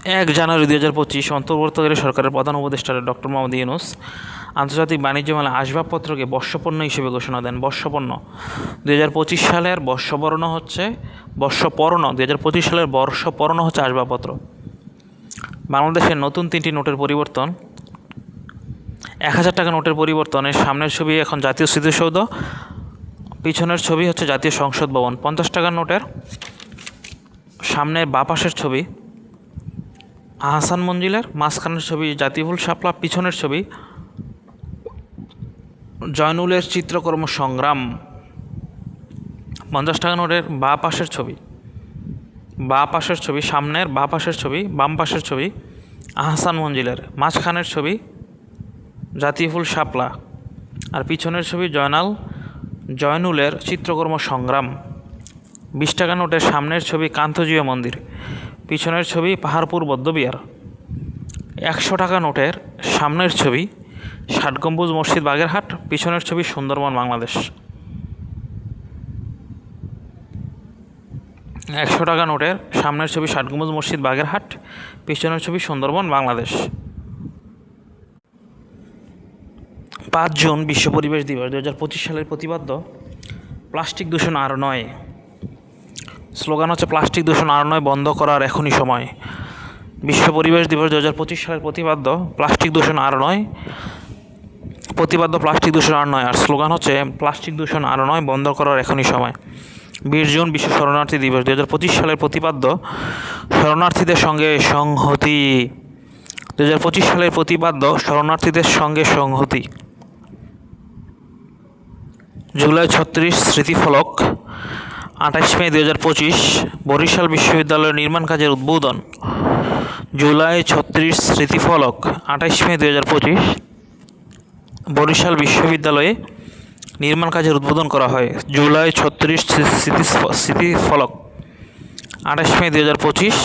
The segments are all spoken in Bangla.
1 জানুয়ারি 2025 অন্তর্বর্তীকালীন সরকারের প্রধান উপদেষ্টা ডক্টর মোহাম্মদ ইউনূস আন্তর্জাতিক বাণিজ্য মেলা আসবাবপত্রকে বর্ষপণ্য হিসেবে ঘোষণা দেন। বর্ষপণ্য 2025 সালের বর্ষপণ্য হচ্ছে 2025 সালের বর্ষপণ্য হচ্ছে আসবাবপত্র। বাংলাদেশের নতুন 3টি নোটের পরিবর্তন। 1000 টাকা নোটের পরিবর্তনের সামনের ছবি এখন জাতীয় স্মৃতিসৌধ, পিছনের ছবি হচ্ছে জাতীয় সংসদ ভবন। 50 টাকার নোটের সামনের বাঁ পাশের ছবি আহসান মঞ্জিলের, মাঝখানের ছবি জাতীয় ফুল শাপলা, পিছনের ছবি জয়নুলের চিত্রকর্ম সংগ্রাম। 50 টাকা নোটের বাঁ পাশের ছবি সামনের বাঁ পাশের ছবি, বাম পাশের ছবি আহসান মঞ্জিলের, মাঝখানের ছবি জাতীয় ফুল শাপলা আর পিছনের ছবি জয়নুলের চিত্রকর্ম সংগ্রাম। 20 টাকা নোটের সামনের ছবি কান্তজিয়া মন্দির, পিছনের ছবি পাহাড়পুর বৌদ্ধবিহার। 100 টাকা নোটের সামনের ছবি 60 গম্বুজ মসজিদ বাগেরহাট, পিছনের ছবি সুন্দরবন বাংলাদেশ। 100 টাকা নোটের সামনের ছবি 60 গম্বুজ মসজিদ বাগেরহাট, পিছনের ছবি সুন্দরবন বাংলাদেশ। 5 জুন বিশ্ব পরিবেশ দিবস। 2025 সালের প্রতিপাদ্য প্লাস্টিক দূষণ আর নয়। স্লোগান হচ্ছে প্লাস্টিক দূষণ আর নয়, বন্ধ করার এখনই সময়। বিশ্ব পরিবেশ দিবস 2025 সালের প্রতিপাদ্য প্লাস্টিক দূষণ আর নয়, প্লাস্টিক দূষণ আর নয়, আর স্লোগান হচ্ছে প্লাস্টিক দূষণ আর নয়, বন্ধ করার এখনই সময়। 20 জুন বিশ্ব শরণার্থী দিবস। 2025 সালের প্রতিপাদ্য শরণার্থীদের সঙ্গে সংহতি। 2025 সালের প্রতিপাদ্য শরণার্থীদের সঙ্গে সংহতি। জুলাই 36 স্মৃতিফলক। 28 মে 2025 বরিশাল বিশ্ববিদ্যালয়ের নির্মাণ কাজের উদ্বোধন। জুলাই 36 স্মৃতিফলক। 28 মে 2025 বরিশাল বিশ্ববিদ্যালয়ে নির্মাণ কাজের উদ্বোধন করা হয়। জুলাই 36 স্মৃতিফলক। 28 মে 2025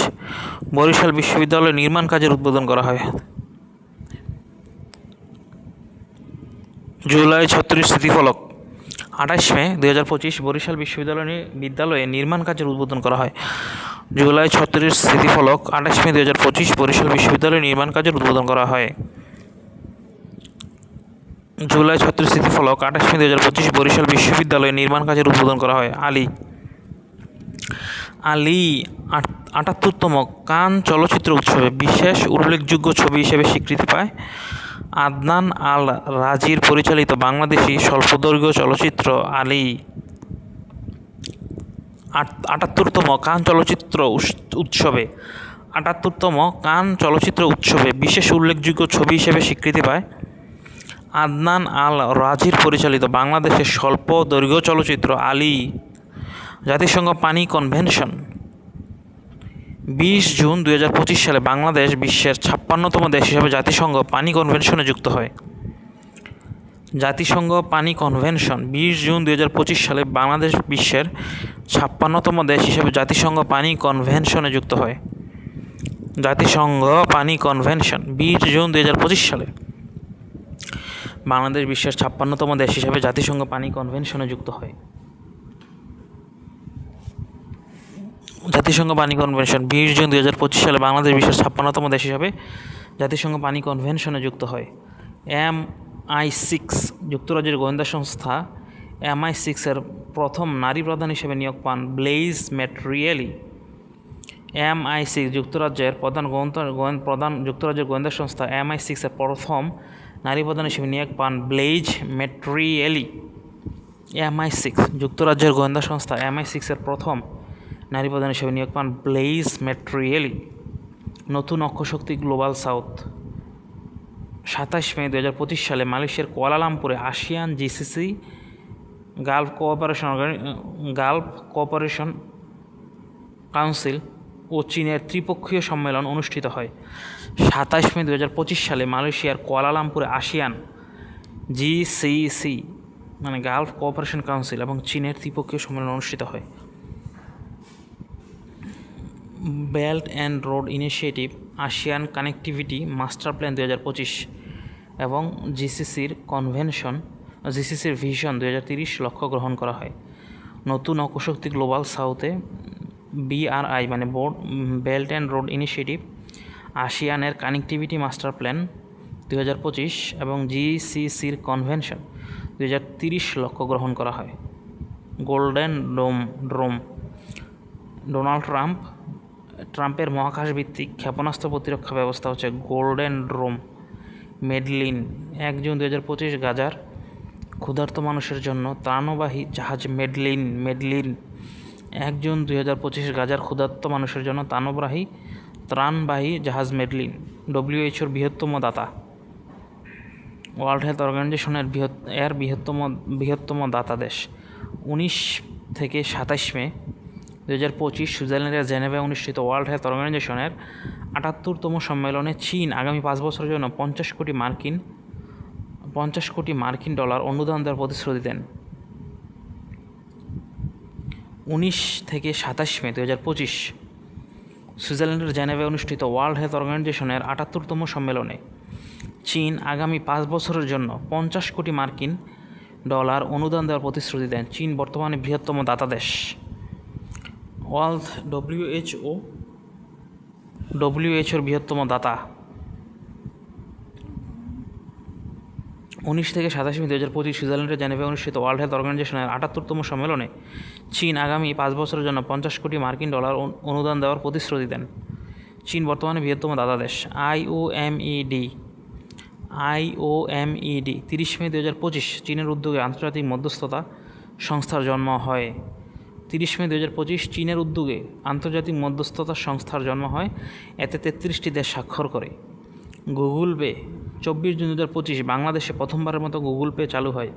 বরিশাল বিশ্ববিদ্যালয়ে নির্মাণ কাজের উদ্বোধন করা হয়। জুলাই 36 স্মৃতিফলক। 28 মে 2025 বরিশাল বিশ্ববিদ্যালয়ে নির্মাণ কাজের উদ্বোধন করা হয়। জুলাই 36 স্মৃতিফলক। 28 মে 2025 বরিশাল বিশ্ববিদ্যালয়ে নির্মাণ কাজের উদ্বোধন করা হয়। জুলাই 36 স্মৃতিফলক। 28 মে 2025 বরিশাল বিশ্ববিদ্যালয়ে নির্মাণ কাজের উদ্বোধন করা হয়। আলী ৭৮তম কান চলচ্চিত্র উৎসবে বিশেষ উল্লেখযোগ্য ছবি হিসেবে স্বীকৃতি পায়। আদনান আল রাজির পরিচালিত বাংলাদেশি স্বল্পদৈর্ঘ্য চলচ্চিত্র আলী ৭৮তম কান চলচ্চিত্র উৎসবে বিশেষ উল্লেখযোগ্য ছবি হিসেবে স্বীকৃতি পায়। আদনান আল রাজির পরিচালিত বাংলাদেশের স্বল্প দৈর্ঘ্য চলচ্চিত্র আলী। জাতিসংঘ পানি কনভেনশন। 20 জুন 2025 সালে বাংলাদেশ বিশ্বের 56তম দেশ হিসেবে জাতিসংঘ পানি কনভেনশনে যুক্ত হয়। জাতিসংঘ পানি কনভেনশন। 20 জুন 2025 সালে বাংলাদেশ বিশ্বের 56তম দেশ হিসেবে জাতিসংঘ পানি কনভেনশনে যুক্ত হয়। জাতিসংঘ পানি কনভেনশন। 20 জুন 2025 সালে বাংলাদেশ বিশ্বের 56তম দেশ হিসেবে জাতিসংঘ পানি কনভেনশনে যুক্ত হয়। জাতিসংঘ পানি কনভেনশন। 20 জুন 2025 সালে বাংলাদেশ বিশ্বের 56তম দেশ হিসাবে জাতিসংঘ পানি কনভেনশনে যুক্ত হয়। MI6 যুক্তরাজ্যের গোয়েন্দা সংস্থা MI6 এর প্রথম নারী প্রধান হিসেবে নিয়োগ পান ব্লেইজ ম্যাট্রিয়েলি। MI6 যুক্তরাজ্যের গোয়েন্দা সংস্থা MI6 এর প্রথম নারী প্রধান হিসেবে নিয়োগ পান ব্লেইজ ম্যাট্রিয়েলি। MI6 যুক্তরাজ্যের গোয়েন্দা সংস্থা MI6 এর প্রথম নারী প্রধান হিসেবে নিয়োগ পান ব্লেইজ ম্যাট্রিয়েলি। নতুন অক্ষশক্তি গ্লোবাল সাউথ। 27 মে 2025 সালে মালয়েশিয়ার কুয়ালালামপুরে ASEAN GCC Gulf cooperation council ও চীনের ত্রিপক্ষীয় সম্মেলন অনুষ্ঠিত হয়। 27 মে 2025 সালে মালয়েশিয়ার কুয়ালালামপুরে ASEAN GCC Gulf cooperation council এবং চীনের ত্রিপক্ষীয় সম্মেলন অনুষ্ঠিত হয়। Belt and road initiative, ASEAN connectivity master plan 2025 এবং জিসিসির ভিশন 2030 লক্ষ্য গ্রহণ করা হয়। নতুন অক্ষশক্তি গ্লোবাল সাউথে BRI belt and road initiative আসিয়ানের কানেক্টিভিটি মাস্টার প্ল্যান 2025 এবং জিসিসির কনভেনশন 2030 লক্ষ্য গ্রহণ করা হয়। গোল্ডেন ড্রোম ডোনাল্ড ট্রাম্পের মহাকাশভিত্তিক ক্ষেপণাস্ত্র প্রতিরক্ষা ব্যবস্থা হচ্ছে গোল্ডেন ড্রোম। মেডলিন 1 জুন 2025 গাজার ক্ষুধার্ত মানুষের জন্য ত্রাণবাহী জাহাজ মেডলিন 1 জুন 2025 গাজার ক্ষুধার্ত মানুষের জন্য ত্রাণবাহী জাহাজ মেডলিন। ডব্লিউএইচওর বৃহত্তম দাতা, ওয়ার্ল্ড হেলথ অর্গানাইজেশনের বৃহত্তম দাতা দেশ। 19 থেকে 27 মে 2025 সুইজারল্যান্ডের জেনেভায় অনুষ্ঠিত ওয়ার্ল্ড হেলথ অর্গানাইজেশনের 78তম সম্মেলনে চীন আগামী 5 বছরের জন্য $50 কোটি মার্কিন অনুদান দেওয়ার প্রতিশ্রুতি দেন। 19 থেকে 27 মে 2025 সুইজারল্যান্ডের জেনেভায় অনুষ্ঠিত ওয়ার্ল্ড হেলথ অর্গানাইজেশনের 78তম সম্মেলনে চীন আগামী 5 বছরের জন্য $50 কোটি মার্কিন অনুদান দেওয়ার প্রতিশ্রুতি দেন। চীন বর্তমানে বৃহত্তম দাতা দেশ। ডব্লিউএইচওর বৃহত্তম দাতা। 19 থেকে 27 মে 2025 সুইজারল্যান্ডের জেনেভায় অনুষ্ঠিত ওয়ার্ল্ড হেলথ অর্গানাইজেশনের 78তম সম্মেলনে চীন আগামী 5 বছরের জন্য $50 কোটি মার্কিন অনুদান দেওয়ার প্রতিশ্রুতি দেন। চীন বর্তমানে বৃহত্তম দাতা দেশ। আইওএমইডি 30 মে 2025 চীনের উদ্যোগে আন্তর্জাতিক মধ্যস্থতা সংস্থার জন্ম হয়। 30 মে 2025 চীনের উদ্যোগে আন্তর্জাতিক মধ্যস্থতা সংস্থার জন্ম হয়। এতে 33টি দেশ স্বাক্ষর করে। গুগল পে 24 জুন 2025 বাংলাদেশে প্রথমবারের মতো গুগল পে চালু হয়।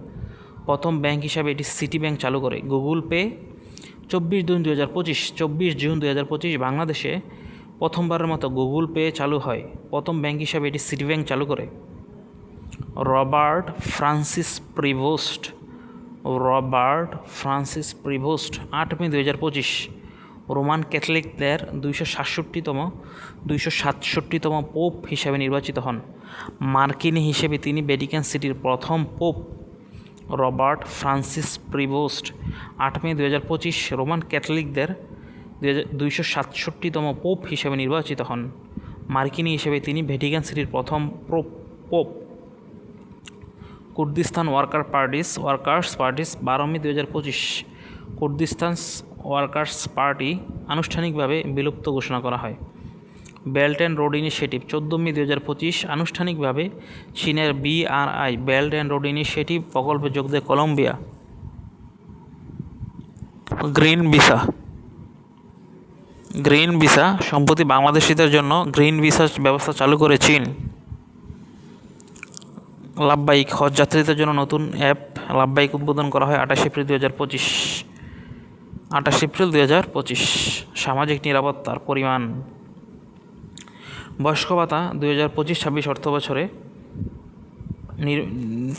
প্রথম ব্যাংক হিসাবে এটি সিটি ব্যাংক চালু করে। গুগল পে 24 জুন 2025 বাংলাদেশে প্রথমবারের মতো গুগল পে চালু হয়। প্রথম ব্যাংক হিসাবে এটি সিটি ব্যাংক চালু করে। রবার্ট ফ্রান্সিস প্রিভোস্ট 8 মে 2025 রোমান ক্যাথলিকদের 267তম পোপ হিসাবে নির্বাচিত হন। মার্কিনী হিসেবে তিনি ভ্যাটিকান সিটির প্রথম পোপ। রবার্ট ফ্রান্সিস প্রিভোস্ট 8 মে 2025 রোমান ক্যাথলিকদের 267তম পোপ হিসাবে নির্বাচিত হন। মার্কিনী হিসেবে তিনি ভ্যাটিকান সিটির প্রথম পোপ। কুর্দিস্তান ওয়ার্কার্স পার্টিস 12 মে 2025 কুর্দিস্তান ওয়ার্কার্স পার্টি আনুষ্ঠানিকভাবে বিলুপ্ত ঘোষণা করা হয়। বেল্ট অ্যান্ড রোড ইনিশিয়েটিভ 14 মে 2025 আনুষ্ঠানিকভাবে চীনের BRI belt and road initiative প্রকল্পে যোগ দেয় কলম্বিয়া। গ্রিন ভিসা সম্প্রতি বাংলাদেশিদের জন্য গ্রিন ভিসা ব্যবস্থা চালু করে চীন। লাভবাহিক হজ যাত্রীদের জন্য নতুন অ্যাপ লাভবাহিক উদ্বোধন করা হয় 28 এপ্রিল 2025। সামাজিক নিরাপত্তার পরিমাণ। বয়স্ক ভাতা 2025-26 অর্থ বছরে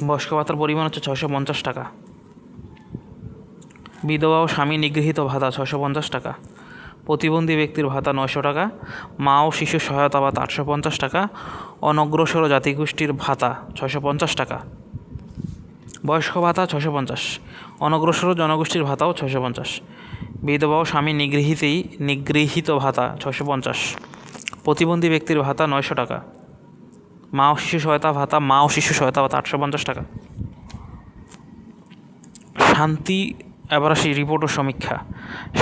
বয়স্ক ভাতার পরিমাণ হচ্ছে 650 টাকা। বিধবা ও স্বামী নিগৃহীত ভাতা 650 টাকা। প্রতিবন্ধী ব্যক্তির ভাতা 900 টাকা। মা ও শিশু সহায়তা ভাতা 850 টাকা। অনগ্রসর জাতিগোষ্ঠীর ভাতা 650 টাকা। বয়স্ক ভাতা 650, অনগ্রসর জনগোষ্ঠীর ভাতাও 650। বিধবা ও স্বামী নিগৃহীত ভাতা 650। প্রতিবন্ধী ব্যক্তির ভাতা 900 টাকা। মা ও শিশু সহায়তা ভাতা 850 টাকা। শান্তি এবার আসি রিপোর্ট ও সমীক্ষা।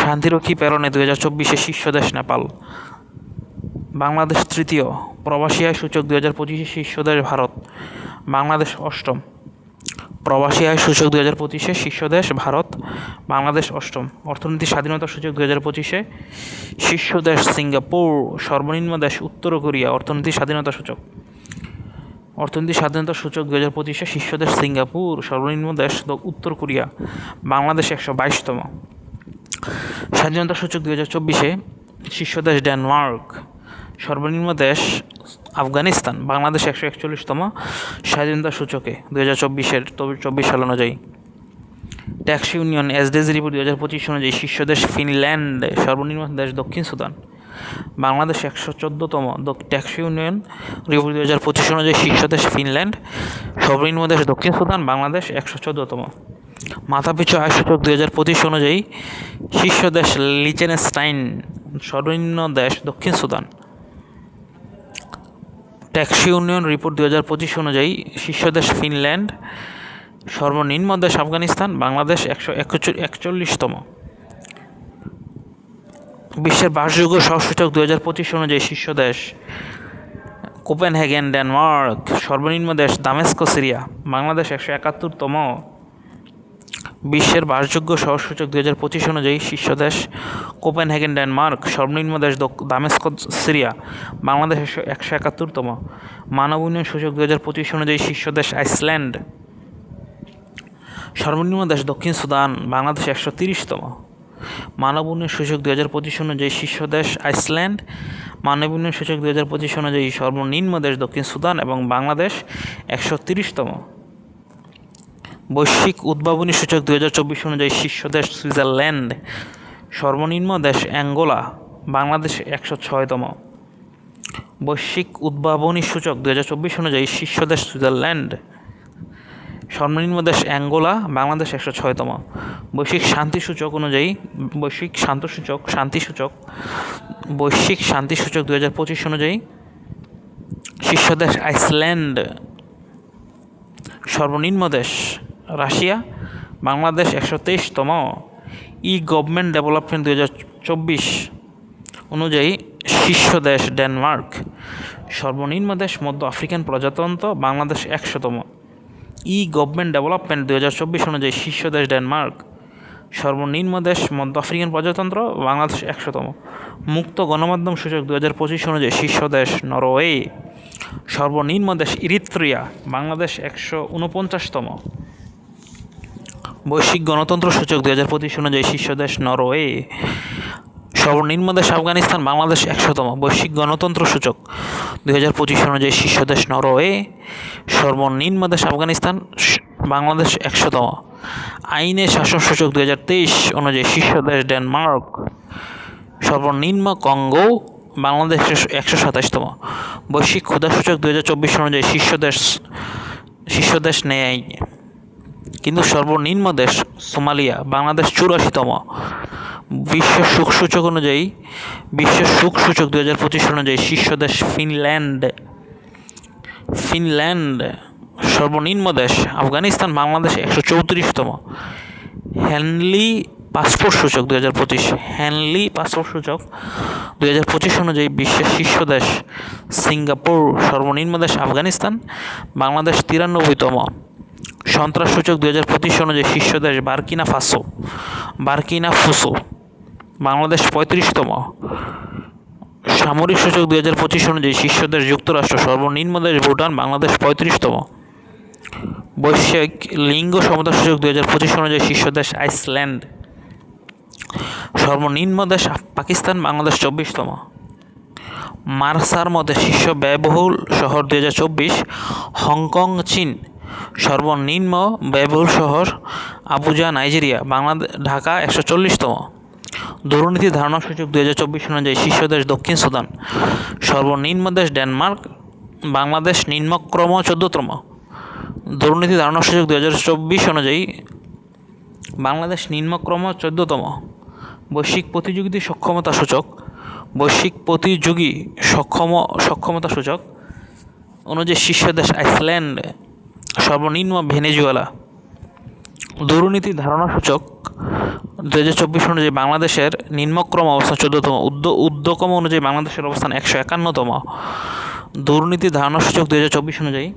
শান্তিরক্ষী প্রেরণে 2024 শীর্ষ দেশ নেপাল। বাংলাদেশ তৃতীয়। প্রবাসী আয় সূচক 2025 শীর্ষ দেশ ভারত। বাংলাদেশ অষ্টম। প্রবাসী আয় সূচক 2025 শীর্ষ দেশ ভারত। বাংলাদেশ অষ্টম। অর্থনীতি স্বাধীনতা সূচক 2025 শীর্ষ দেশ সিঙ্গাপুর। সর্বনিম্ন দেশ উত্তর কোরিয়া। অর্থনীতি স্বাধীনতা সূচক 2025 শীর্ষ দেশ সিঙ্গাপুর। সর্বনিম্ন দেশ উত্তর কোরিয়া। বাংলাদেশ 122তম। স্বাধীনতা সূচক 2024 শীর্ষ দেশ ডেনমার্ক। সর্বনিম্ন দেশ আফগানিস্তান। বাংলাদেশ 141তম স্বাধীনতা সূচকে 2024 সাল অনুযায়ী। ট্যাক্স ইউনিয়ন এসডিজি রিপোর্ট 2025 অনুযায়ী শীর্ষ দেশ ফিনল্যান্ড। সর্বনিম্ন দেশ দক্ষিণ সুদান। বাংলাদেশ 114তম। ট্যাক্স ইউনিয়ন রিপোর্ট 2025 অনুযায়ী শীর্ষ দেশ ফিনল্যান্ড। সর্বনিম্ন দেশ দক্ষিণ সুদান। বাংলাদেশ 114তম। মাথাপিছু আয় সূচক 2025 অনুযায়ী শীর্ষ দেশ লিচেনস্টাইন। সর্বনিম্ন দেশ দক্ষিণ সুদান। ট্যাক্সি উন্নয়ন রিপোর্ট 2025 অনুযায়ী শীর্ষ দেশ ফিনল্যান্ড, সর্বনিম্ন দেশ আফগানিস্তান, বাংলাদেশ 141তম। বিশ্বের বাসযোগ্য শহর সূচক 2025 অনুযায়ী শীর্ষ দেশ কোপেনহেগেন ডেনমার্ক, সর্বনিম্ন দেশ দামেস্ক সিরিয়া, বাংলাদেশ 171তম। বিশ্বের বাসযোগ্য শহর সূচক 2025 অনুযায়ী শীর্ষ দেশ কোপেনহেগেন ডেনমার্ক, সর্বনিম্ন দেশ দামেস্ক সিরিয়া, বাংলাদেশ 171তম। মানব উন্নয়ন সূচক 2025 অনুযায়ী শীর্ষ দেশ আইসল্যান্ড, সর্বনিম্ন দেশ দক্ষিণ সুদান, বাংলাদেশ 130তম। মানব উন্নয়ন সূচক 2025 অনুযায়ী শীর্ষ দেশ আইসল্যান্ড, মানব উন্নয়ন সূচক 2025 অনুযায়ী সর্বনিম্ন দেশ দক্ষিণ সুদান এবং বাংলাদেশ 130তম। বৈশ্বিক উদ্ভাবনী সূচক 2024 অনুযায়ী শীর্ষ দেশ সুইজারল্যান্ড, সর্বনিম্ন দেশ অ্যাঙ্গোলা, বাংলাদেশ 106তম। বৈশ্বিক উদ্ভাবনী সূচক 2024 অনুযায়ী শীর্ষ দেশ সুইজারল্যান্ড, সর্বনিম্ন দেশ অ্যাঙ্গোলা, বাংলাদেশ 106তম। বৈশ্বিক শান্তি সূচক অনুযায়ী বৈশ্বিক শান্তি সূচক 2025 অনুযায়ী শীর্ষ দেশ আইসল্যান্ড, সর্বনিম্ন দেশ রাশিয়া, বাংলাদেশ 123তম। গভর্নমেন্ট ডেভেলপমেন্ট 2024 অনুযায়ী শীর্ষ দেশ ডেনমার্ক, সর্বনিম্ন দেশ মধ্য আফ্রিকান প্রজাতন্ত্র, বাংলাদেশ 100তম। গভর্নমেন্ট ডেভেলপমেন্ট 2024 অনুযায়ী শীর্ষ দেশ ডেনমার্ক, সর্বনিম্ন দেশ মধ্য আফ্রিকান প্রজাতন্ত্র, বাংলাদেশ 100তম। মুক্ত গণমাধ্যম সূচক 2025 অনুযায়ী শীর্ষ দেশ নরওয়ে, সর্বনিম্ন দেশ ইরিত্রিয়া, বাংলাদেশ 149তম। বৈশ্বিক গণতন্ত্র সূচক 2025 অনুযায়ী শীর্ষ দেশ নরওয়ে, সর্বনিম্ন দেশ আফগানিস্তান, বাংলাদেশ 100তম। বৈশ্বিক গণতন্ত্র সূচক 2025 অনুযায়ী শীর্ষ দেশ নরওয়ে, সর্বনিম্ন দেশ আফগানিস্তান, বাংলাদেশ 100তম। আইনে শাসন সূচক 2023 অনুযায়ী শীর্ষ দেশ ডেনমার্ক, সর্বনিম্ন কঙ্গো, বাংলাদেশ 127তম। বৈশ্বিক ক্ষুধা সূচক 2024 অনুযায়ী শীর্ষ দেশ নেয় কিন্তু সর্বনিম্ন দেশ সোমালিয়া, বাংলাদেশ 84তম। বিশ্ব সুখ সূচক 2025 অনুযায়ী শীর্ষ দেশ ফিনল্যান্ড, সর্বনিম্ন দেশ আফগানিস্তান, বাংলাদেশ 134তম। হেনলি পাসপোর্ট সূচক 2025 অনুযায়ী বিশ্বের শীর্ষ দেশ সিঙ্গাপুর, সর্বনিম্ন দেশ আফগানিস্তান, বাংলাদেশ 93তম। সন্ত্রাস সূচক 2025 অনুযায়ী শীর্ষ দেশ বার্কিনা ফাসো, বাংলাদেশ 35তম। সামরিক সূচক 2025 অনুযায়ী শীর্ষ দেশ যুক্তরাষ্ট্র, সর্বনিম্ন দেশ ভুটান, বাংলাদেশ 35তম। বৈশ্বিক লিঙ্গ সমতা সূচক 2025 অনুযায়ী শীর্ষ দেশ আইসল্যান্ড, সর্বনিম্ন দেশ পাকিস্তান, বাংলাদেশ 24তম। মার্সার মধ্যে শীর্ষ ব্যয়বহুল শহর 2024 হংকং, চীন, সর্বনিম্ন ব্যয়বহুল শহর আবুজা, নাইজেরিয়া, বাংলাদেশ ঢাকা 140তম। দুর্নীতি ধারণা সূচক 2024 অনুযায়ী শীর্ষ দেশ দক্ষিণ সুদান, সর্বনিম্ন দেশ ডেনমার্ক, বাংলাদেশ নিম্নক্রম 14তম। দুর্নীতি ধারণা সূচক 2024 অনুযায়ী বাংলাদেশ নিম্নক্রম 14তম। বৈশ্বিক প্রতিযোগী সক্ষমতা সূচক অনুযায়ী শীর্ষ দেশ আইসল্যান্ড, সর্বনিম্ন ভেনেজুয়েলা। দুর্নীতি ধারণা সূচক 2024 অনুযায়ী বাংলাদেশের নিম্নক্রম অবস্থান 14তম। ঊর্ধ্বক্রম অনুযায়ী বাংলাদেশের অবস্থান 151তম। দুর্নীতি ধারণা সূচক 2024 অনুযায়ী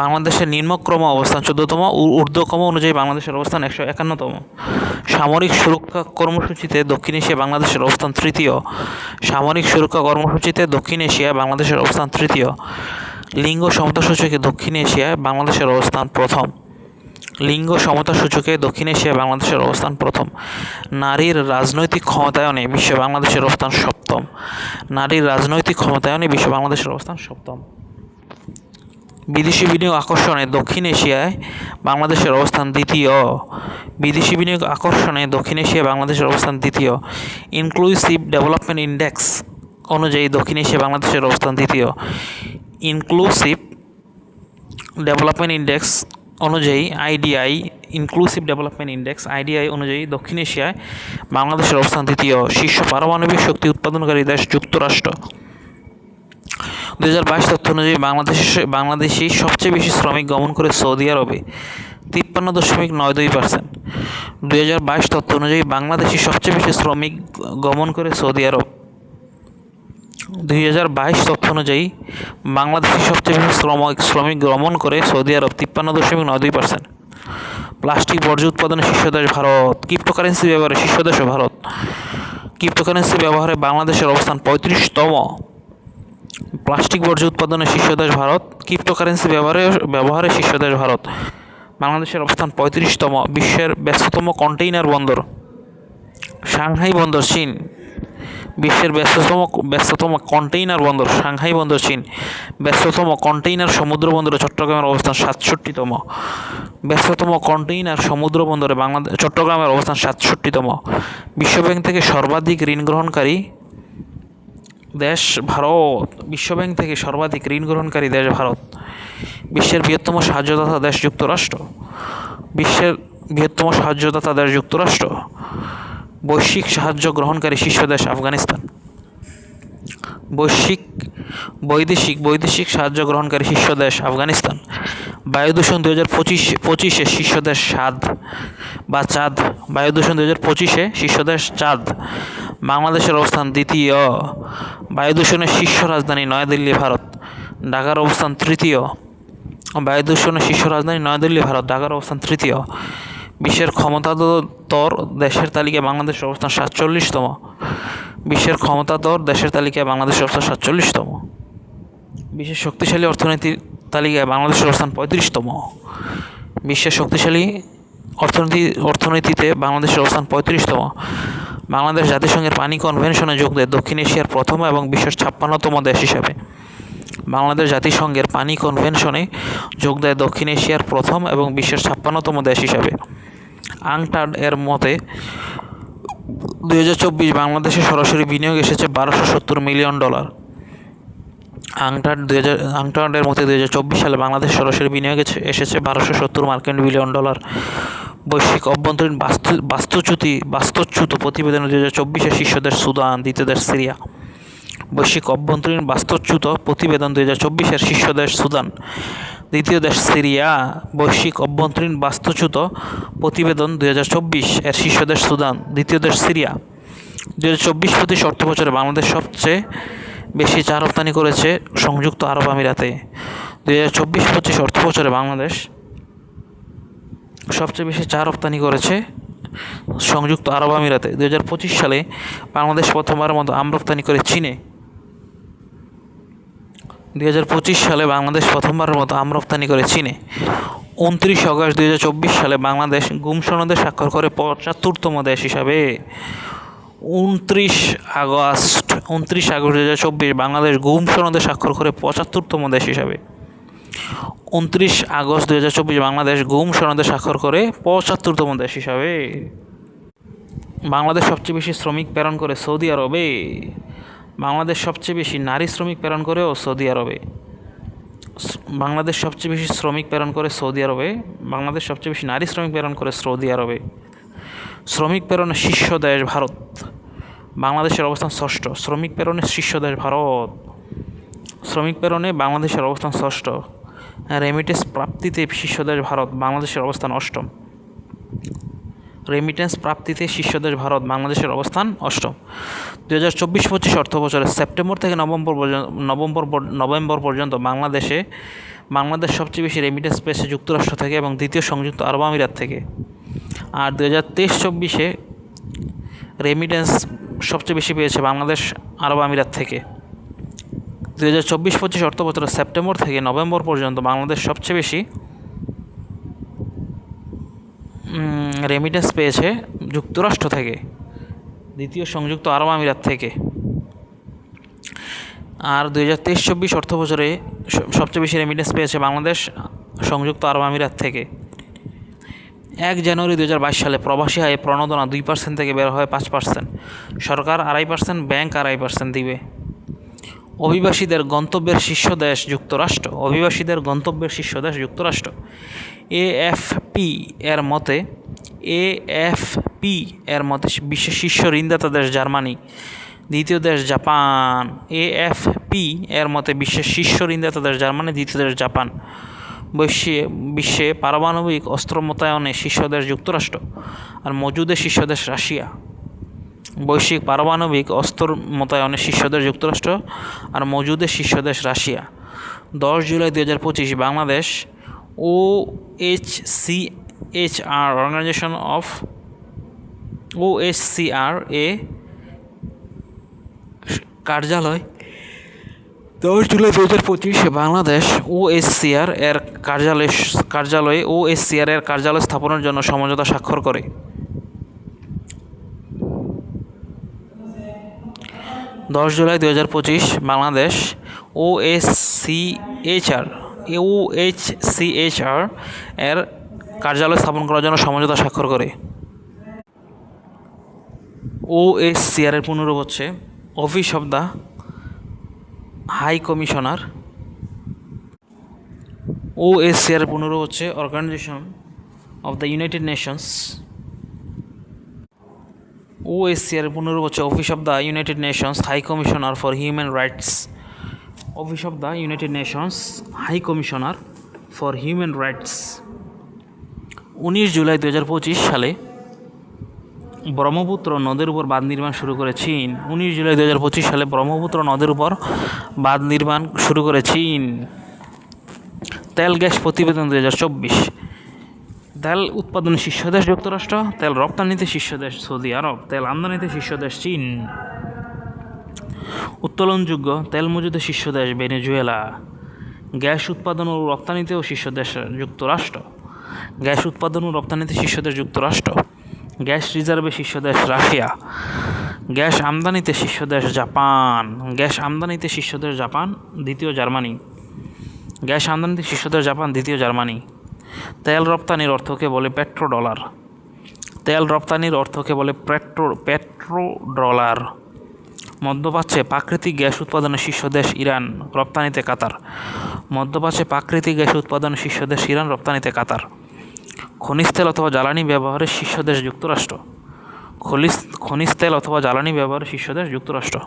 বাংলাদেশের নিম্নক্রম অবস্থান 14তম, ঊর্ধ্বক্রম অনুযায়ী বাংলাদেশের অবস্থান 151তম। সামরিক সুরক্ষা কর্মসূচিতে দক্ষিণ এশিয়া বাংলাদেশের অবস্থান তৃতীয়। সামরিক সুরক্ষা কর্মসূচিতে দক্ষিণ এশিয়ায় বাংলাদেশের অবস্থান তৃতীয়। লিঙ্গ সমতা সূচকে দক্ষিণ এশিয়ায় বাংলাদেশের অবস্থান প্রথম। নারীর রাজনৈতিক ক্ষমতায়নে বিশ্বে বাংলাদেশের অবস্থান সপ্তম। বিদেশি বিনিয়োগ আকর্ষণে দক্ষিণ এশিয়ায় বাংলাদেশের অবস্থান দ্বিতীয়। ইনক্লুসিভ ডেভেলপমেন্ট ইন্ডেক্স অনুযায়ী দক্ষিণ এশিয়া বাংলাদেশের অবস্থান দ্বিতীয়। ইনক্লুসিভ ডেভেলপমেন্ট ইন্ডেক্স অনুযায়ী আইডিআই অনুযায়ী দক্ষিণ এশিয়ায় বাংলাদেশের অবস্থান দ্বিতীয়। শীর্ষ পারমাণবিক শক্তি উৎপাদনকারী দেশ যুক্তরাষ্ট্র, 2022 তথ্য অনুযায়ী বাংলাদেশি সবচেয়ে বেশি শ্রমিক গমন করে সৌদি আরবে 53.92%। 2022 তথ্য অনুযায়ী বাংলাদেশি সবচেয়ে বেশি শ্রমিক গমন করে সৌদি আরব। 2022 তথ্য অনুযায়ী বাংলাদেশি সবচেয়ে বেশি শ্রমিক গমন করে সৌদি আরব 53.92%। প্লাস্টিক বর্জ্য উৎপাদনে শীর্ষ দেশ ভারত। ক্রিপ্টোকারেন্সি ব্যবহারে শীর্ষ দেশও ভারত। ক্রিপ্টোকারেন্সি ব্যবহারে বাংলাদেশের অবস্থান 35তম। প্লাস্টিক বর্জ্য উৎপাদনে শীর্ষ দেশ ভারত। ক্রিপ্টোকারেন্সি ব্যবহারে শীর্ষ দেশ ভারত। বাংলাদেশের অবস্থান 35তম। বিশ্বের ব্যস্ততম কন্টেইনার বন্দর সাংহাই বন্দর চীন। বিশ্বের ব্যস্ততম কন্টেইনার বন্দর সাংহাই বন্দর চীন। ব্যস্ততম কন্টেইনার সমুদ্র বন্দরে চট্টগ্রামের অবস্থান 67তম। ব্যস্ততম কন্টেইনার সমুদ্র বন্দরে চট্টগ্রামের অবস্থান 67তম। বিশ্বব্যাংক থেকে সর্বাধিক ঋণ গ্রহণকারী দেশ ভারত। বিশ্বব্যাংক থেকে সর্বাধিক ঋণ গ্রহণকারী দেশ ভারত। বিশ্বের বৃহত্তম সাহায্যদাতা দেশ যুক্তরাষ্ট্র। বিশ্বের বৃহত্তম সাহায্যদাতা দেশ যুক্তরাষ্ট্র। বৈশ্বিক সাহায্য গ্রহণকারী শীর্ষ দেশ আফগানিস্তান। বৈদেশিক সাহায্য গ্রহণকারী শীর্ষ দেশ আফগানিস্তান। বায়ু দূষণ 2025 শীর্ষ দেশ চাঁদ। বায়ু দূষণ 2025 শীর্ষ দেশ চাঁদ। বাংলাদেশের অবস্থান দ্বিতীয়। বায়ু দূষণের শীর্ষ রাজধানী নয়াদিল্লি ভারত। ঢাকার অবস্থান তৃতীয়। বায়ু দূষণের শীর্ষ রাজধানী নয়াদিল্লি ভারত। ঢাকার অবস্থান তৃতীয়। বিশ্বের ক্ষমতাধর দেশের তালিকায় বাংলাদেশের অবস্থান 47তম। বিশ্বের ক্ষমতাধর দেশের তালিকায় বাংলাদেশের অবস্থান 47তম। বিশ্বের শক্তিশালী অর্থনীতির তালিকায় বাংলাদেশের অবস্থান 35তম। বিশ্বের শক্তিশালী অর্থনীতিতে বাংলাদেশের অবস্থান 35তম। বাংলাদেশ জাতিসংঘের পানি কনভেনশনে যোগ দেয় দক্ষিণ এশিয়ার প্রথম এবং বিশ্বের 56তম দেশ হিসাবে। বাংলাদেশ জাতিসংঘের পানি কনভেনশনে যোগ দেয় দক্ষিণ এশিয়ার প্রথম এবং বিশ্বের 56তম দেশ হিসাবে। আংটাড এর মতে 2024 বাংলাদেশে সরাসরি বিনিয়োগ এসেছে $1270 মিলিয়ন। আংটাডের মতে 2024 সালে বাংলাদেশ সরাসরি বিনিয়োগ এসেছে $1270 মিলিয়ন। বৈশ্বিক অভ্যন্তরীণ বাস্তুচ্যুত প্রতিবেদনে 2024 শীর্ষ দেশ সুদান, দ্বিতীয় দেশ সিরিয়া। বৈশ্বিক অভ্যন্তরীণ বাস্তুচ্যুত প্রতিবেদন 2024 শীর্ষ দেশ সুদান, দ্বিতীয় দেশ সিরিয়া। বৈশ্বিক অভ্যন্তরীণ বাস্তুচ্যুত প্রতিবেদন 2024 শীর্ষ দেশ সুদান, দ্বিতীয় দেশ সিরিয়া। 2024-25 অর্থবছরে বাংলাদেশ সবচেয়ে বেশি চা রপ্তানি করেছে সংযুক্ত আরব আমিরাতে। 2024-25 অর্থবছরে বাংলাদেশ সবচেয়ে বেশি চা রপ্তানি করেছে সংযুক্ত আরব আমিরাতে। 2025 সালে বাংলাদেশ প্রথমবারের মতো আম রপ্তানি করে চীনে। 2025 সালে বাংলাদেশ প্রথমবারের মতো আম রপ্তানি করে চীনে। 29 আগস্ট 2024 সালে বাংলাদেশ গুম সনদে স্বাক্ষর করে 75তম দেশ হিসাবে। 29 আগস্ট 2024 বাংলাদেশ গুম সনদে স্বাক্ষর করে 75তম দেশ হিসাবে। 29 আগস্ট 2024 বাংলাদেশ গুম সনদে স্বাক্ষর করে 75তম দেশ হিসাবে। বাংলাদেশ সবচেয়ে বেশি শ্রমিক প্রেরণ করে সৌদি আরবে। বাংলাদেশ সবচেয়ে বেশি নারী শ্রমিক প্রেরণ করেও সৌদি আরবে। বাংলাদেশ সবচেয়ে বেশি শ্রমিক প্রেরণ করে সৌদি আরবে। বাংলাদেশ সবচেয়ে বেশি নারী শ্রমিক প্রেরণ করে সৌদি আরবে। শ্রমিক প্রেরণের শীর্ষ দেশ ভারত। বাংলাদেশের অবস্থান ষষ্ঠ। শ্রমিক প্রেরণের শীর্ষ দেশ ভারত। শ্রমিক প্রেরণে বাংলাদেশের অবস্থান ষষ্ঠ। রেমিটেন্স প্রাপ্তিতে শীর্ষ দেশ ভারত। বাংলাদেশের অবস্থান অষ্টম। রেমিটেন্স প্রাপ্তিতে শীর্ষ দেশ ভারত। বাংলাদেশের অবস্থান অষ্টম। 2024-25 অর্থবছরে সেপ্টেম্বর থেকে নভেম্বর পর্যন্ত বাংলাদেশ সবচেয়ে বেশি রেমিটেন্স পেয়েছে যুক্তরাষ্ট্র থেকে এবং দ্বিতীয় সংযুক্ত আরব আমিরাত থেকে। আর 2023-24 রেমিটেন্স সবচেয়ে বেশি পেয়েছে বাংলাদেশ আরব আমিরাত থেকে। 2024-25 অর্থবছরে সেপ্টেম্বর থেকে নভেম্বর পর্যন্ত বাংলাদেশ সবচেয়ে বেশি রেমিটেন্স পেয়েছে যুক্তরাষ্ট্র থেকে, দ্বিতীয় সংযুক্ত আরব আমিরাত থেকে। আর 2023-24 অর্থবছরে সবচেয়ে বেশি রেমিটেন্স পেয়েছে বাংলাদেশ সংযুক্ত আরব আমিরাত থেকে। 1 জানুয়ারি 2022 সালে প্রবাসী আয়ে প্রণোদনা 2% থেকে বের হয় 5%। সরকার 2.5%, ব্যাংক 2.5% দিবে। অভিবাসীদের গন্তব্যের শীর্ষ দেশ যুক্তরাষ্ট্র। অভিবাসীদের গন্তব্যের শীর্ষ দেশ যুক্তরাষ্ট্র। এএফপি এর মতে বিশ্বের শীর্ষ ঋণদাতা দেশ জার্মানি। দ্বিতীয় দেশ জাপান। AFP এর মতে বিশ্বের শীর্ষ ঋণদাতা দেশ জার্মানি, দ্বিতীয় দেশ জাপান। বিশ্বে পারমাণবিক অস্ত্র মোতায়েনে শীর্ষ দেশ যুক্তরাষ্ট্র আর মজুদে শীর্ষ দেশ রাশিয়া। বৈশ্বিক পারমাণবিক অস্ত্র মোতায়েনে শীর্ষ দেশ যুক্তরাষ্ট্র আর মজুদে শীর্ষ দেশ রাশিয়া। 10 জুলাই 2025 Bangladesh OHCHR organization of OHCR এ কার্যালয়। 10 জুলাই 2025 বাংলাদেশ OHCR এর কার্যালয় স্থাপনের জন্য সমঝোতা স্বাক্ষর করে। 10 জুলাই 2025 বাংলাদেশ OHCHR এর কার্যালয় স্থাপন করার জন্য সমঝোতা স্বাক্ষর করে। OHCR এর পুনরূপ হচ্ছে office of the high commissioner. OHCR এর পুনরূপ হচ্ছে organization of the United Nations. OHCR এর পুনরূপ হচ্ছে office of the United Nations high commissioner for human rights. Office of the United Nations high commissioner for human rights. 19 জুলাই 2025 সালে ব্রহ্মপুত্র নদের উপর বাঁধ নির্মাণ শুরু করে চীন। 19 জুলাই 2025 সালে ব্রহ্মপুত্র নদের উপর বাঁধ নির্মাণ শুরু করে চীন। তেল গ্যাস প্রতিবেদন 2024। তেল উৎপাদনে শীর্ষ দেশ যুক্তরাষ্ট্র, তেল রপ্তানিতে শীর্ষ দেশ সৌদি আরব, তেল আমদানিতে শীর্ষ দেশ চীন। উত্তোলনযোগ্য তেল মজুদে শীর্ষ দেশ ভেনেজুয়েলা। গ্যাস উৎপাদন ও রপ্তানিতেও শীর্ষ দেশ যুক্তরাষ্ট্র। গ্যাস উৎপাদন ও রপ্তানিতে শীর্ষ দেশ যুক্তরাষ্ট্র। গ্যাস রিজার্ভে শীর্ষ দেশ রাশিয়া। গ্যাস আমদানিতে শীর্ষ দেশ জাপান। গ্যাস আমদানিতে শীর্ষ দেশ জাপান, দ্বিতীয় জার্মানি। গ্যাস আমদানিতে শীর্ষ দেশ জাপান, দ্বিতীয় জার্মানি। তেল রপ্তানির অর্থকে বলে পেট্রোডলার। তেল রপ্তানির অর্থকে বলে পেট্রোডলার। মধ্যপ্রাচ্যে প্রাকৃতিক গ্যাস উৎপাদনের শীর্ষ দেশ ইরান, রপ্তানিতে কাতার। মধ্যপ্রাচ্যে প্রাকৃতিক গ্যাস উৎপাদনের শীর্ষ দেশ ইরান, রপ্তানিতে কাতার। খনিজ তেল অথবা জ্বালানি ব্যবহারের শীর্ষ দেশ যুক্তরাষ্ট্র। খনিজ তেল অথবা জ্বালানি ব্যবহারের শীর্ষ দেশ যুক্তরাষ্ট্র।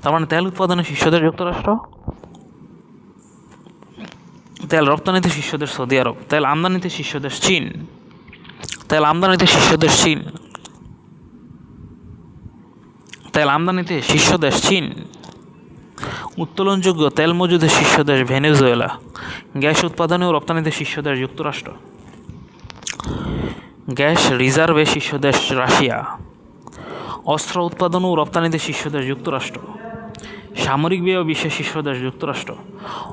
তার মানে তেল উৎপাদনের শীর্ষ দেশ যুক্তরাষ্ট্র, তেল রপ্তানিতে শীর্ষ দেশ সৌদি আরব, তেল আমদানিতে শীর্ষ দেশ চীন। তেল আমদানিতে শীর্ষ দেশ চীন। তেল আমদানিতে শীর্ষ দেশ চীন। উত্তোলনযোগ্য তেল মজুদের শীর্ষ দেশ ভেনেজুয়েলা। গ্যাস উৎপাদনে ও রপ্তানিতে শীর্ষ দেশ যুক্তরাষ্ট্র। গ্যাস রিজার্ভে শীর্ষ দেশ রাশিয়া। অস্ত্র উৎপাদন ও রপ্তানিতে শীর্ষ দেশ যুক্তরাষ্ট্র। সামরিক ব্যয় বিশ্বের শীর্ষ দেশ যুক্তরাষ্ট্র।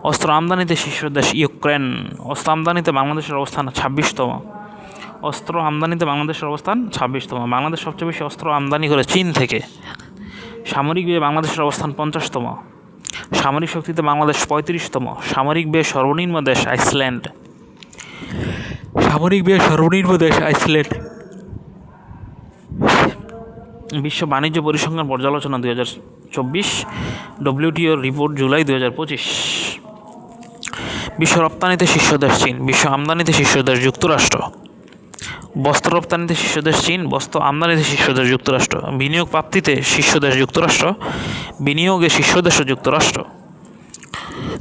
অস্ত্র আমদানিতে শীর্ষ দেশ ইউক্রেন। অস্ত্র আমদানিতে বাংলাদেশের অবস্থান 26তম। অস্ত্র আমদানিতে বাংলাদেশের অবস্থান 26তম। বাংলাদেশ সবচেয়ে বেশি অস্ত্র আমদানি করে চীন থেকে। সামরিক ব্যয়ে বাংলাদেশের অবস্থান 50তম। সামরিক শক্তিতে বাংলাদেশ 35তম। সামরিক ব্যয়ে সর্বনিম্ন দেশ আইসল্যান্ড। সামরিক ব্যয়ে সর্বনিম্ন দেশ আইসল্যান্ড। বিশ্ব বাণিজ্য পরিসংখ্যান পর্যালোচনা 2024, WTO রিপোর্ট জুলাই 2025। বিশ্ব রপ্তানিতে শীর্ষ দেশ চীন। বিশ্ব আমদানিতে শীর্ষ দেশ যুক্তরাষ্ট্র। বস্ত্র রপ্তানিতে শীর্ষ দেশ চীন। বস্ত্র আমদানিতে শীর্ষ দেশ যুক্তরাষ্ট্র। বিনিয়োগ প্রাপ্তিতে শীর্ষ দেশ যুক্তরাষ্ট্র। বিনিয়োগে শীর্ষ দেশ যুক্তরাষ্ট্র।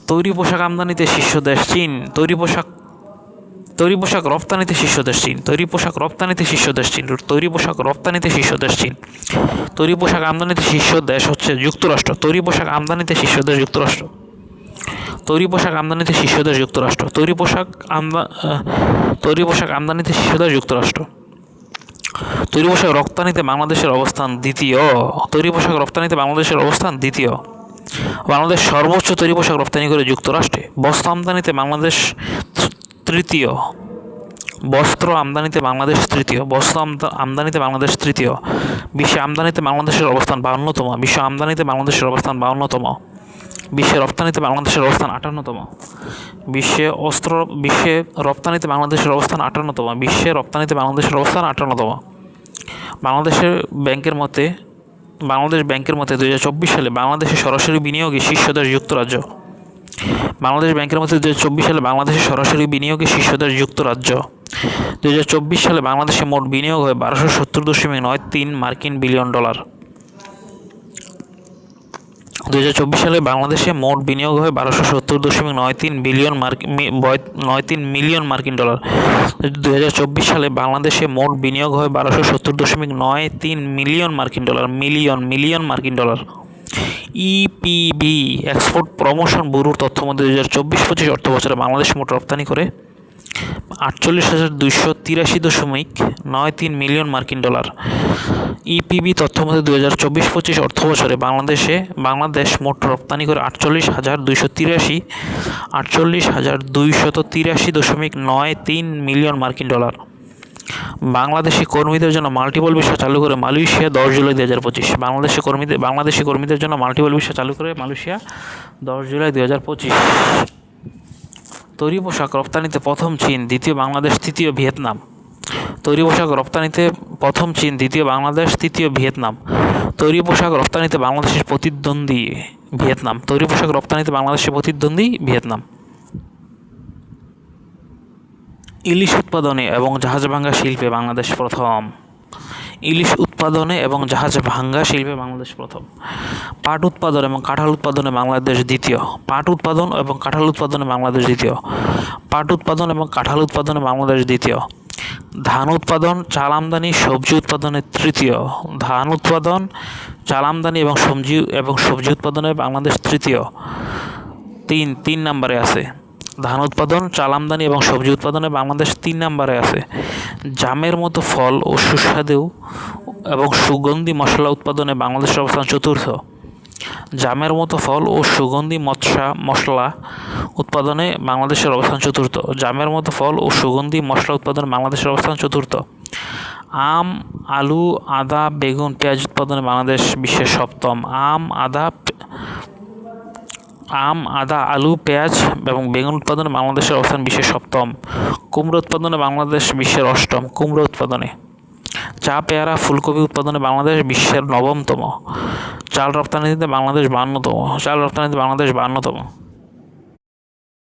তৈরি পোশাক আমদানিতে শীর্ষ দেশ চীন। তৈরি পোশাক রপ্তানিতে শীর্ষ দেশ চীন। তৈরি পোশাক রপ্তানিতে শীর্ষ দেশ চীন। তৈরি পোশাক রপ্তানিতে শীর্ষ দেশ চীন। তৈরি পোশাক আমদানিতে শীর্ষ দেশ হচ্ছে যুক্তরাষ্ট্র। তৈরি পোশাক আমদানিতে শীর্ষ দেশ যুক্তরাষ্ট্র। তৈরি পোশাক আমদানিতে শীর্ষ দেশ যুক্তরাষ্ট্র। তৈরি পোশাক আমদানিতে শীর্ষ দেশ যুক্তরাষ্ট্র। তৈরি পোশাক রপ্তানিতে বাংলাদেশের অবস্থান দ্বিতীয়। তৈরি পোশাক রপ্তানিতে বাংলাদেশের অবস্থান দ্বিতীয়। বাংলাদেশ সর্বোচ্চ তৈরি পোশাক রপ্তানি করে যুক্তরাষ্ট্রে। বস্ত্র আমদানিতে বাংলাদেশ তৃতীয়। বস্ত্র আমদানিতে বাংলাদেশ তৃতীয়। বস্ত্র আমদানিতে বাংলাদেশ তৃতীয়। বিশ্বে আমদানিতে বাংলাদেশের অবস্থান 52তম। বিশ্ব আমদানিতে বাংলাদেশের অবস্থান 52তম। বিশ্বে রপ্তানিতে বাংলাদেশের অবস্থান 58তম। বিশ্বে রপ্তানিতে বাংলাদেশের অবস্থান 58তম। বিশ্বে রপ্তানিতে বাংলাদেশের অবস্থান 58তম। বাংলাদেশ ব্যাংকের মতে 2024 সালে বাংলাদেশের সরাসরি বিনিয়োগে শীর্ষ দেশ যুক্তরাজ্য। বাংলাদেশ ব্যাংকের মতে 2024 সালে বাংলাদেশের সরাসরি বিনিয়োগে শীর্ষ দেশ যুক্তরাজ্য। 2024 সালে বাংলাদেশে মোট বিনিয়োগ হয় 1270.93 মার্কিন বিলিয়ন ডলার। 2024 সালে বাংলাদেশে মোট বিনিয়োগ হয় 1270.93 মার্কিন ডলার। 2024 সালে বাংলাদেশে মোট বিনিয়োগ হয় 1270.93 মিলিয়ন মার্কিন ডলার। ইপিবি এক্সপোর্ট প্রমোশন ব্যুরোর তথ্য মতে 2024-25 অর্থ বছরে বাংলাদেশ মোট রপ্তানি করে 48,283.93 মিলিয়ন মার্কিন ডলার। ইপিবি তথ্য মতে 2024-25 অর্থ বছরে বাংলাদেশ মোট রপ্তানি করে 48,283.93 মিলিয়ন মার্কিন ডলার। বাংলাদেশি কর্মীদের জন্য মাল্টিপল ভিসা চালু করে মালয়েশিয়া 10 জুলাই 2025। বাংলাদেশি কর্মীদের জন্য মাল্টিপল ভিসা চালু করে মালয়েশিয়া 10 জুলাই 2025। তৈরি পোশাক রপ্তানিতে প্রথম চীন, দ্বিতীয় বাংলাদেশ, তৃতীয় ভিয়েতনাম। তৈরি পোশাক রপ্তানিতে প্রথম চীন, দ্বিতীয় বাংলাদেশ, তৃতীয় ভিয়েতনাম। তৈরি পোশাক রপ্তানিতে বাংলাদেশের প্রতিদ্বন্দ্বী ভিয়েতনাম। তৈরি পোশাক রপ্তানিতে বাংলাদেশের প্রতিদ্বন্দ্বী ভিয়েতনাম। ইলিশ উৎপাদনে এবং জাহাজ ভাঙ্গা শিল্পে বাংলাদেশ প্রথম। ইলিশ উৎপাদনে এবং জাহাজ ভাঙ্গা শিল্পে বাংলাদেশ প্রথম। পাট উৎপাদন এবং কাঁঠাল উৎপাদনে বাংলাদেশ দ্বিতীয়। পাট উৎপাদন এবং কাঁঠাল উৎপাদনে বাংলাদেশ দ্বিতীয়। পাট উৎপাদন এবং কাঁঠাল উৎপাদনে বাংলাদেশ দ্বিতীয়। ধান উৎপাদন, চাল আমদানি, সবজি উৎপাদনে তৃতীয়। ধান উৎপাদন, চাল আমদানি এবং সবজি উৎপাদনে বাংলাদেশ তৃতীয়। তিন নম্বরে আছে। ধান উৎপাদন, চাল আমদানি এবং সবজি উৎপাদনে বাংলাদেশ 3 নম্বরে আছে। জামের মতো ফল ও সুস্বাদু এবং সুগন্ধি মশলা উৎপাদনে বাংলাদেশের অবস্থান চতুর্থ। জামের মতো ফল ও সুগন্ধি মশলা উৎপাদনে বাংলাদেশের অবস্থান চতুর্থ। জামের মতো ফল ও সুগন্ধি মশলা উৎপাদনে বাংলাদেশের অবস্থান চতুর্থ। আম, আলু, আদা, বেগুন, পেঁয়াজ উৎপাদনে বাংলাদেশ বিশ্বের সপ্তম। আম, আদা, আলু, পেঁয়াজ এবং বেগুন উৎপাদনে বাংলাদেশের অবস্থান বিশ্বের সপ্তম। কুমড়ো উৎপাদনে বাংলাদেশ বিশ্বের অষ্টম। কুমড়ো উৎপাদনে। চা, পেয়ারা, ফুলকপি উৎপাদনে বাংলাদেশ বিশ্বের 9তম। চাল রপ্তানিতে বাংলাদেশ 52তম।